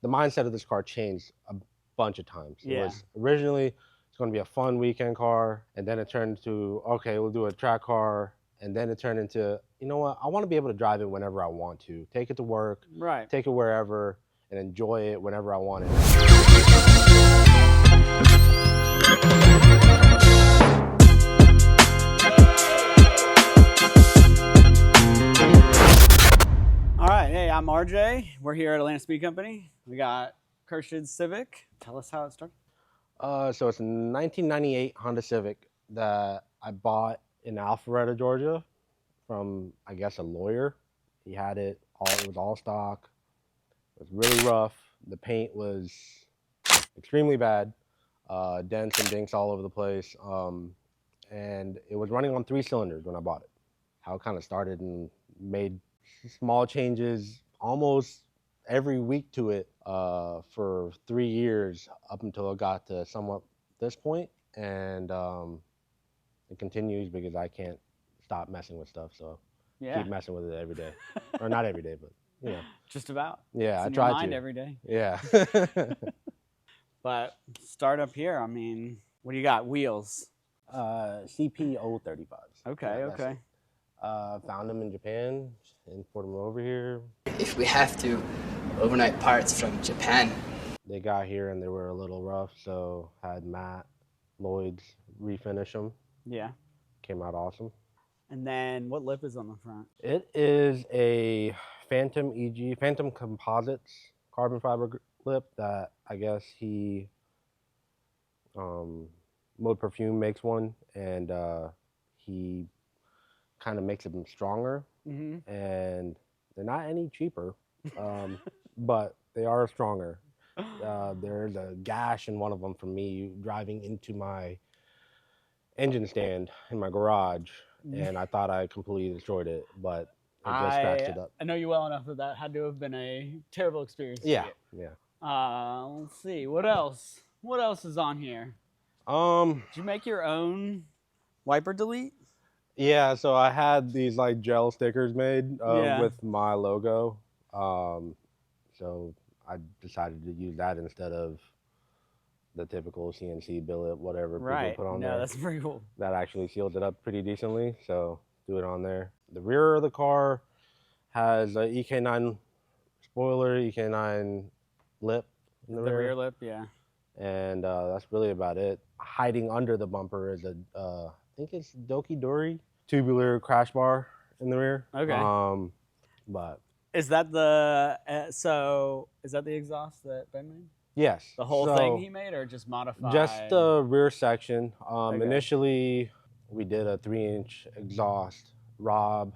the mindset of this car changed a bunch of times. Yeah. It was originally it's going to be a fun weekend car, and then it turned to, okay, we'll do a track car, and then it turned into, you know what, I want to be able to drive it whenever I want to, take it to work, right, take it wherever, and enjoy it whenever I want it. All right, hey, I'm RJ. We're here at Atlanta Speed Company. We got Kirsch's Civic. Tell us how it started. So it's a 1998 Honda Civic that I bought in Alpharetta, Georgia, from, I guess, a lawyer. He had it was all stock. It was really rough. The paint was extremely bad, dents and dinks all over the place. And it was running on 3 cylinders when I bought it. How it kind of started, and made small changes almost every week to it for 3 years up until it got to somewhat this point. And it continues because I can't stop messing with stuff. So keep messing with it every day. Or not every day, but you know. Just about. Yeah, it's I in try your mind to. every day. Yeah. But start up here. I mean, what do you got? Wheels. CP 035s. Okay, Yeah, okay. Found them in Japan, imported them over here. If we have to overnight parts from Japan. They got here and they were a little rough, so had Matt Lloyd's refinish them. Yeah. Came out awesome. And then what lip is on the front? It is a Phantom Composites carbon fiber lip that I guess Mode Perfume makes one, and he kind of makes them stronger. Mm-hmm. And they're not any cheaper, but they are stronger. There's a gash in one of them from me driving into my engine stand in my garage, and I thought I completely destroyed it, but it just scratched it up. I know you well enough that that had to have been a terrible experience. Yeah, yeah. Let's see, what else? What else is on here? Did you make your own wiper delete? Yeah, so I had these like gel stickers made with my logo. So I decided to use that instead of the typical CNC billet, whatever people put on there. That's pretty cool. That actually seals it up pretty decently, so do it on there. The rear of the car has a EK9 spoiler, EK9 lip in the rear lip, yeah. And that's really about it. Hiding under the bumper is a, I think it's Doki Dori tubular crash bar in the rear. Okay. But is that the is that the exhaust that Ben made? Yes. The whole thing he made, or just modified? Just the rear section. Initially, we did a 3-inch exhaust. Rob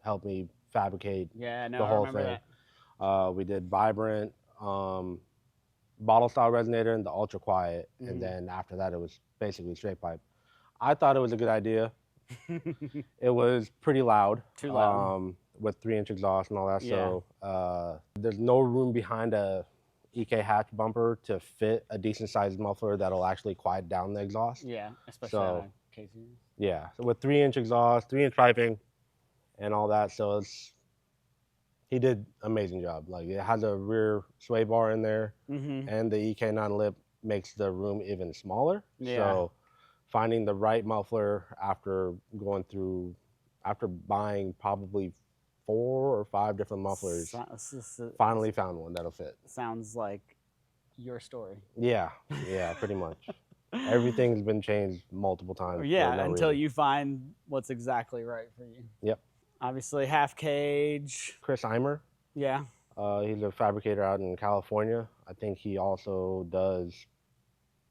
helped me fabricate the whole thing. We did vibrant, bottle style resonator, and the ultra quiet. Mm-hmm. And then after that, it was basically straight pipe. I thought it was a good idea. It was pretty loud. Too loud. With 3-inch exhaust and all that. Yeah. So there's no room behind a EK hatch bumper to fit a decent sized muffler that'll actually quiet down the exhaust. Yeah, especially on a K series. Yeah, so with 3-inch exhaust, 3-inch piping, and all that, so he did an amazing job. Like, it has a rear sway bar in there, and the EK9 lip makes the room even smaller. Yeah. So finding the right muffler after buying probably 4 or 5 different mufflers, finally found one that'll fit. Sounds like your story. Yeah, pretty much. Everything's been changed multiple times. Yeah, until you find what's exactly right for you. Yep. Obviously, half cage. Chris Eimer. Yeah. He's a fabricator out in California. I think he also does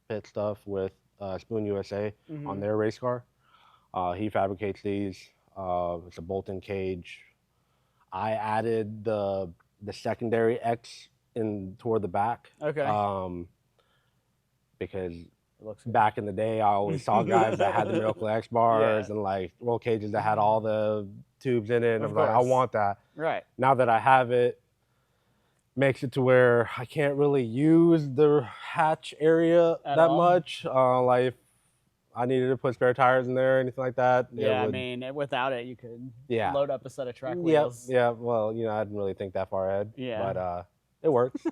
pit stuff with Spoon USA on their race car. He fabricates these. It's a bolt-in cage. I added the secondary X in toward the back. Okay. Because back in the day, I always saw guys that had the Miracle X bars and like roll cages that had all the tubes in it. And I'm like, I want that. Right. Now that I have it, makes it to where I can't really use the hatch area that much. Like if I needed to put spare tires in there or anything like that. Yeah, I mean, without it, you could load up a set of track wheels. Yeah, well, you know, I didn't really think that far ahead. Yeah. But It works.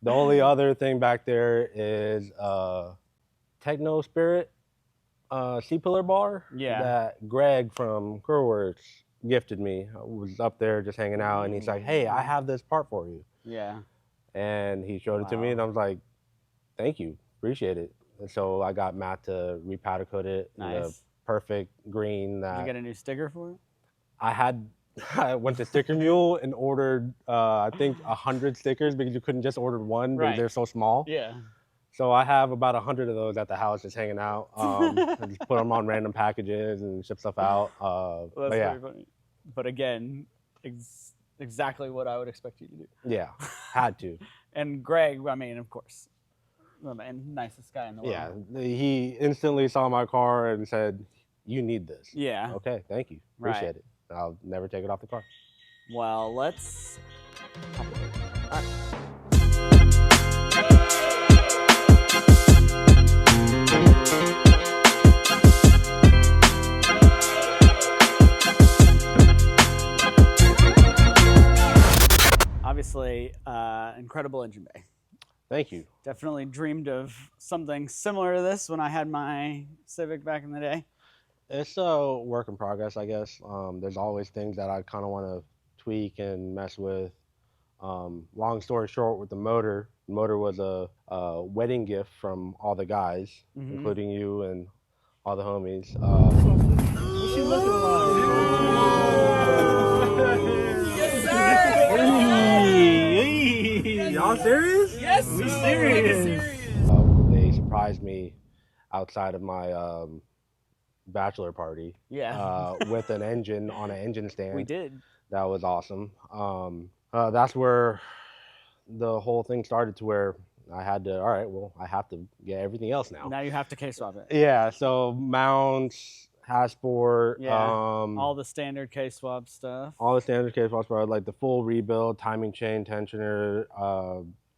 The only other thing back there is Techno Spirit C-pillar bar that Greg from Curlworks gifted me. I was up there just hanging out, and he's like, "Hey, I have this part for you." Yeah. And he showed it to me, and I was like, "Thank you, appreciate it." And so I got Matt to repowder coat it in the perfect green. Did you get a new sticker for it? I went to Sticker Mule and ordered, I think, 100 stickers because you couldn't just order one because they're so small. Yeah. So I have about 100 of those at the house just hanging out. I just put them on random packages and ship stuff out. Well, that's very funny. But again, exactly what I would expect you to do. Yeah, had to. And Greg, I mean, of course, the nicest guy in the world. Yeah, he instantly saw my car and said, "You need this." Yeah. Okay, thank you. Appreciate it. I'll never take it off the car. Well, let's... All right. Obviously, incredible engine bay. Thank you. Definitely dreamed of something similar to this when I had my Civic back in the day. It's a work in progress, I guess. There's always things that I kind of want to tweak and mess with. Long story short, with the motor was a wedding gift from all the guys, including you and all the homies. We should look at Y'all serious? Yes, we serious. They surprised me outside of my bachelor party. Yeah. With an engine on an engine stand. We did. That was awesome. That's where the whole thing started, to where I had to, all right, well, I have to get everything else now. Now you have to case swap it. Yeah, so mounts, hashboard, all the standard case swap stuff. All the standard case swaps, like the full rebuild, timing chain, tensioner,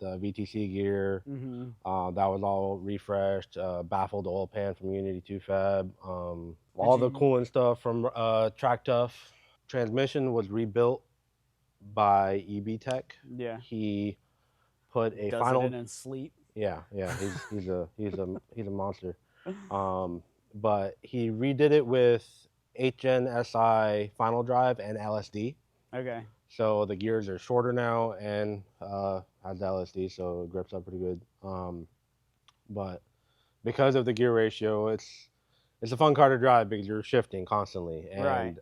the VTC gear. That was all refreshed. Baffled oil pan from Unity 2 Fab. All the cooling stuff from Tractuff. Transmission was rebuilt by EBTEC. Yeah. He put a Does final. it in sleep. Yeah. He's a monster. But he redid it with 8-gen SI final drive and LSD. Okay. So the gears are shorter now and has the LSD, so it grips up pretty good. But because of the gear ratio, it's a fun car to drive because you're shifting constantly. And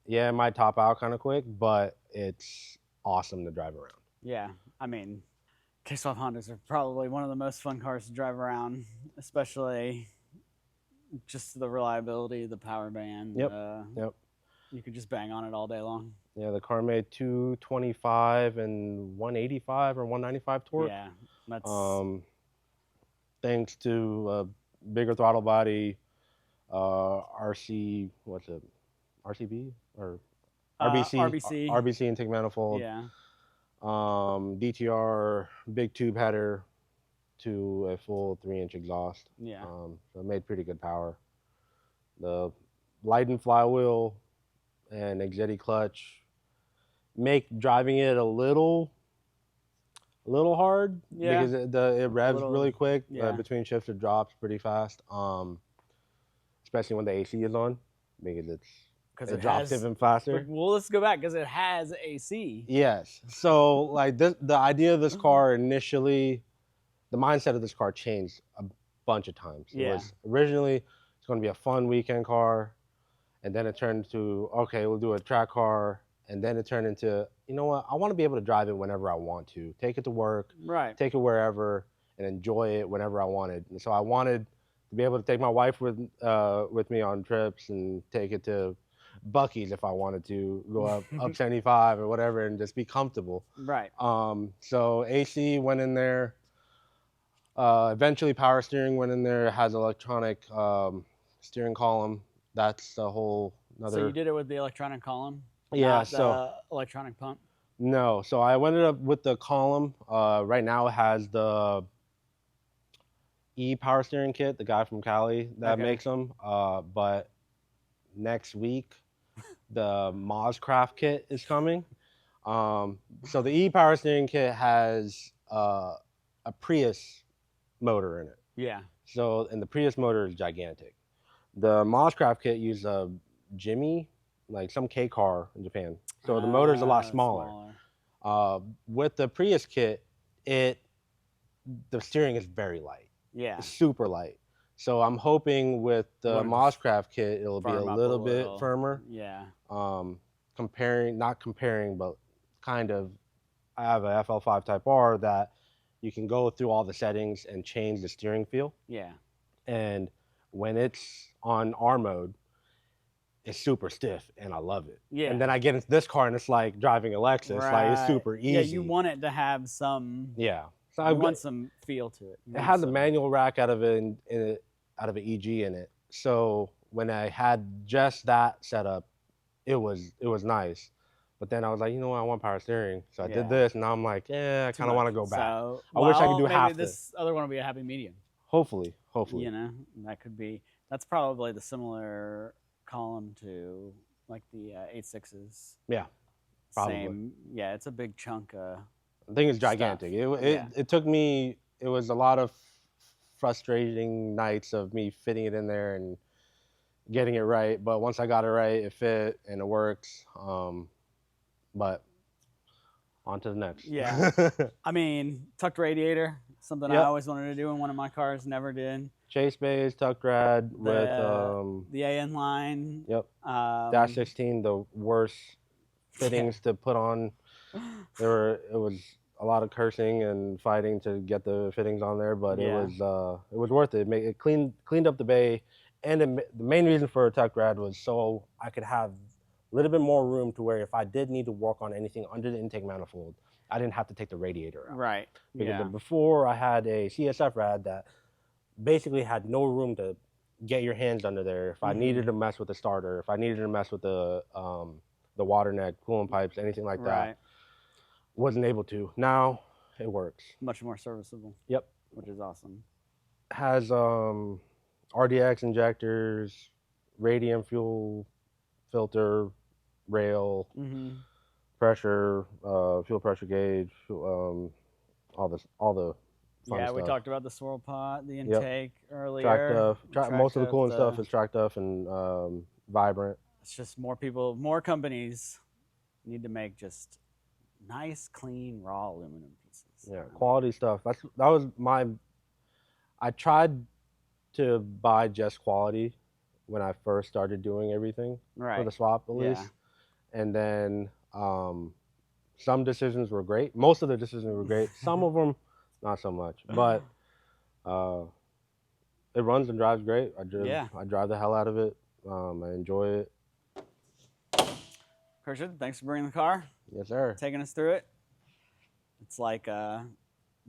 yeah, it might top out kind of quick, but it's awesome to drive around. Yeah, I mean, K-swap Hondas are probably one of the most fun cars to drive around, especially just the reliability, the power band. Yep. You could just bang on it all day long. Yeah, the car made 225 and 185 or 195 torque. Yeah, that's... thanks to a bigger throttle body, RCB or RBC intake manifold. Yeah. DTR big tube header to a full 3-inch exhaust. Yeah. So it made pretty good power. The Leiden flywheel and Exedy clutch make driving it a little hard because it revs really quick. Between shifts it drops pretty fast, especially when the AC is on, because it drops even faster. Well, let's go back because it has AC. Yes. So like the idea of this car initially, the mindset of this car changed a bunch of times. It was originally it's going to be a fun weekend car, and then it turned to, okay, we'll do a track car, and then it turned into, you know what, I want to be able to drive it whenever I want to, take it to work, take it wherever, and enjoy it whenever I wanted. And so I wanted to be able to take my wife with me on trips and take it to Buc-ee's if I wanted to, go up 75 or whatever, and just be comfortable. Right. So AC went in there. Eventually power steering went in there. It has electronic steering column. That's a whole another. So you did it with the electronic column? Yeah. Not so the electronic pump? No. So I ended up with the column. Right now it has the power steering kit, the guy from Cali that makes them. But next week the Mozcraft kit is coming. So the e-power steering kit has a Prius motor in it. Yeah. So, and the Prius motor is gigantic. The Mozcraft kit used a Jimmy, like some K car in Japan. So the motor is a lot smaller. With the Prius kit, the steering is very light. Yeah. It's super light. So I'm hoping with the Mozcraft kit, it'll be a little bit firmer. Yeah. Not comparing, but kind of, I have a FL5 Type R that you can go through all the settings and change the steering feel. Yeah. And when it's on R mode, it's super stiff and I love it. Yeah. And then I get into this car and it's like driving a Lexus. Right. Like it's super easy. Yeah, you want it to have some. Yeah. So I want some feel to it. It had the manual rack out of an EG in it. So when I had just that setup, it was nice. But then I was like, you know what, I want power steering. So I did this, and now I'm like, I kind of want to go back. So, I wish I could do half this other one will be a happy medium. Hopefully. You know, that's probably the similar column to like the 8.6s. Yeah, probably. Same. Yeah, it's a big chunk. I think it's gigantic. It took me, it was a lot of frustrating nights of me fitting it in there and getting it right. But once I got it right, it fit and it works. But on to the next. Yeah. I mean, tucked radiator, something I always wanted to do in one of my cars, never did. Chase bays, tucked rad with the AN line. Yep. Dash 16, the worst fittings to put on. It was a lot of cursing and fighting to get the fittings on there, but it was worth it. It cleaned up the bay, and the main reason for a tucked rad was so I could have a little bit more room to where if I did need to work on anything under the intake manifold, I didn't have to take the radiator out. Right. Because before I had a CSF rad that basically had no room to get your hands under there. If I needed to mess with the starter, if I needed to mess with the water neck, coolant pipes, anything like that, wasn't able to. Now it works. Much more serviceable. Yep. Which is awesome. Has RDX injectors, Radium fuel filter, rail, pressure, fuel pressure gauge, all the fun stuff. We talked about the swirl pot, the intake earlier. Tractuff. Most of the cooling stuff is Tractuff and Vibrant. It's just more companies need to make just nice, clean, raw aluminum pieces. Yeah, quality stuff. I tried to buy just quality when I first started doing everything for the swap at least. And then some decisions were great. Most of the decisions were great. Some of them, not so much. But it runs and drives great. I drive the hell out of it. I enjoy it. Christian, thanks for bringing the car. Yes, sir. Taking us through it. It's like, I'm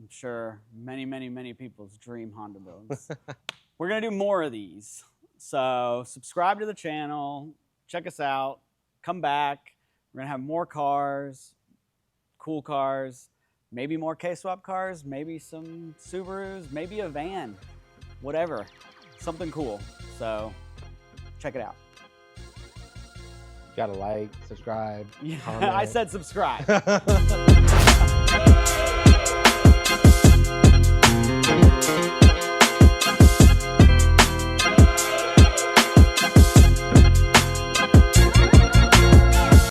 sure, many, many, many people's dream Honda builds. We're going to do more of these. So subscribe to the channel. Check us out. Come back. We're going to have more cars, cool cars, maybe more K-swap cars, maybe some Subarus, maybe a van, whatever. Something cool. So check it out. Gotta like, subscribe, Yeah, comment. I said subscribe.